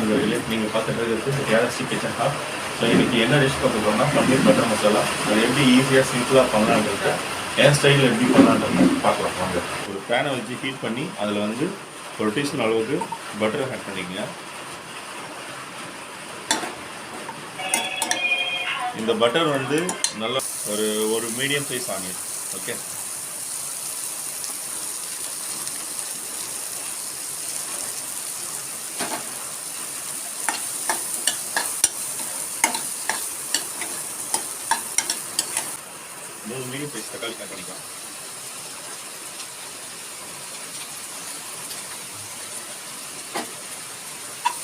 நண்பர்களே, நீங்கள் பார்த்துட்டு கேலக்ஸி கிச்சன் ஹாப். ஸோ இன்றைக்கி என்ன டிஷ் பார்க்க போகிறோம்னா பன்னீர் பட்டர் மசாலா. அது எப்படி ஈஸியாக சிம்பிளாக பண்ணலான்றது என் ஸ்டைலில் எப்படி பண்ணலான்றது பார்க்கலாம் வாங்க. ஒரு பேனை வச்சு ஹீட் பண்ணி அதில் வந்து ஒரு டீஸ்பூன் அளவுக்கு பட்டர் ஆட் பண்ணிக்கங்க. இந்த பட்டர் வந்து நல்லா ஒரு மீடியம் சைஸ் ஆனியன். ஓகே, மூணு மீடியம் சைஸ் தக்காளி ஆட் பண்ணிக்கலாம்.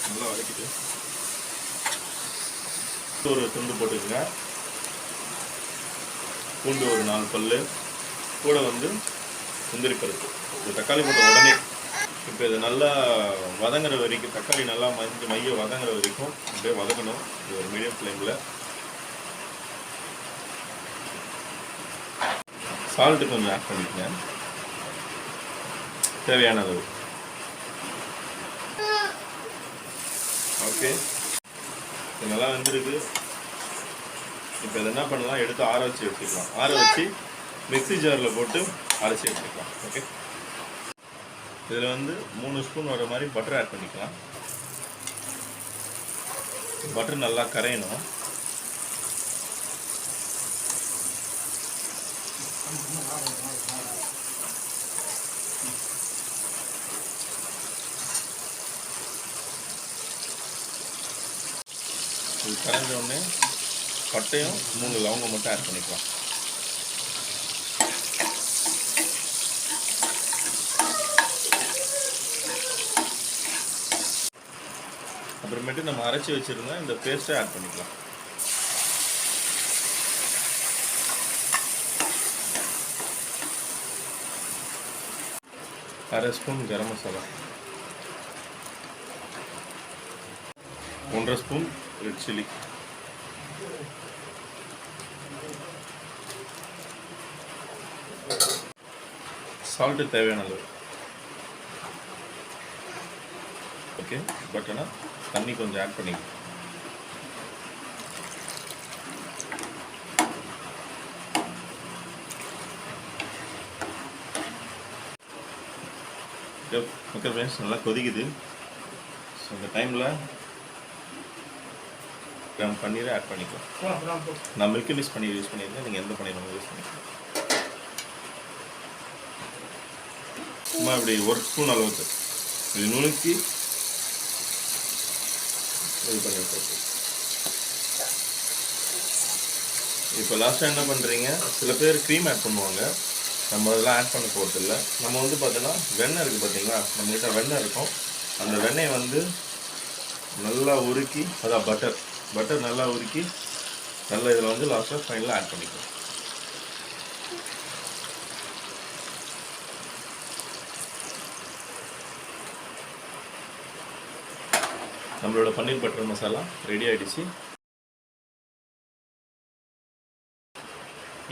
நல்லா வதக்கிட்டு ஒரு துண்டு போட்டுக்கங்க. பூண்டு ஒரு 4 பல்லு, கூட வந்து முந்திரி பருப்பு. இந்த தக்காளி போட்ட உடனே இப்போ இது நல்லா வதங்குற வரைக்கும், தக்காளி நல்லா மைய வதங்குற வரைக்கும் அப்படியே வதக்கணும். இது ஒரு மீடியம் ஃப்ளேமில். சால்ட்டு கொஞ்சம் ஆட் பண்ணிக்கங்க, தேவையான அளவு. ஓகே, இது நல்லா வெந்திருக்கு. இப்போ இதை என்ன பண்ணலாம், எடுத்து ஆற வச்சு எடுத்துக்கலாம். ஆற வச்சு மிக்ஸி ஜாரில் போட்டு அரைச்சி எடுத்துக்கலாம். ஓகே, இதில் வந்து 3 ஸ்பூன் வர மாதிரி பட்டர் ஆட் பண்ணிக்கலாம். பட்டர் நல்லா கரையணும். இது கரைஞ்ச உடனே பட்டையும் 3 லவங்கம் மட்டும் ஆட் பண்ணிக்கலாம். அப்புறமேட்டு நம்ம அரைச்சி வச்சுருந்தா இந்த பேஸ்ட்டை ஆட் பண்ணிக்கலாம். அரை spoon garam masala, 1.5 spoon red chilli, salt தேவையான அளவு. ஓகே, பட் ஆனால் தண்ணி கொஞ்சம் ஆட் பண்ணிக்கலாம். ஓகே ஃப்ரெண்ட்ஸ், நல்லா கொதிக்குது. ஸோ இந்த டைமில் நம்ம பன்னீரை ஆட் பண்ணிக்கலாம். நான் மில்கி மிக்ஸ் பன்னீர் யூஸ் பண்ணியிருந்தேன், நீங்கள் எந்த பன்னீர் யூஸ் பண்ணிக்கலாம். சும்மா இப்படி 1 ஸ்பூன் அளவுக்கு இது நுணுக்கி இது பண்ணிட்டு. இப்போ லாஸ்ட்டாக என்ன பண்ணுறீங்க, சில பேர் க்ரீம் ஆட் பண்ணுவாங்க. நம்ம அதெல்லாம் ஆட் பண்ண போகிறதில்ல. நம்ம வந்து பார்த்தோன்னா வெண்ணெய் இருக்குது பார்த்தீங்களா, நம்மகிட்ட வெண்ணெய் இருக்கும். அந்த வெண்ணெயை வந்து நல்லா உருக்கி, அதான் பட்டர் நல்லா உருக்கி நல்லா இதில் வந்து லாஸ்ட்டாக ஃபைனலாக ஆட் பண்ணிக்கலாம். நம்மளோட பன்னீர் பட்டர் மசாலா ரெடி ஆகிடுச்சு.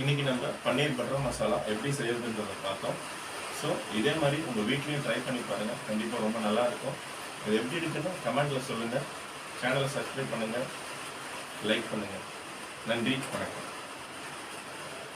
இன்றைக்கி நம்ம பன்னீர் பட்டர் மசாலா எப்படி செய்யறதுன்றதை பார்த்தோம். ஸோ இதே மாதிரி உங்கள் வீட்லேயும் ட்ரை பண்ணி பாருங்கள், கண்டிப்பாக ரொம்ப நல்லாயிருக்கும். இது எப்படி இருக்குன்னு கமெண்ட்டில் சொல்லுங்கள். சேனலை சப்ஸ்கிரைப் பண்ணுங்கள், லைக் பண்ணுங்கள். நன்றி, வணக்கம்.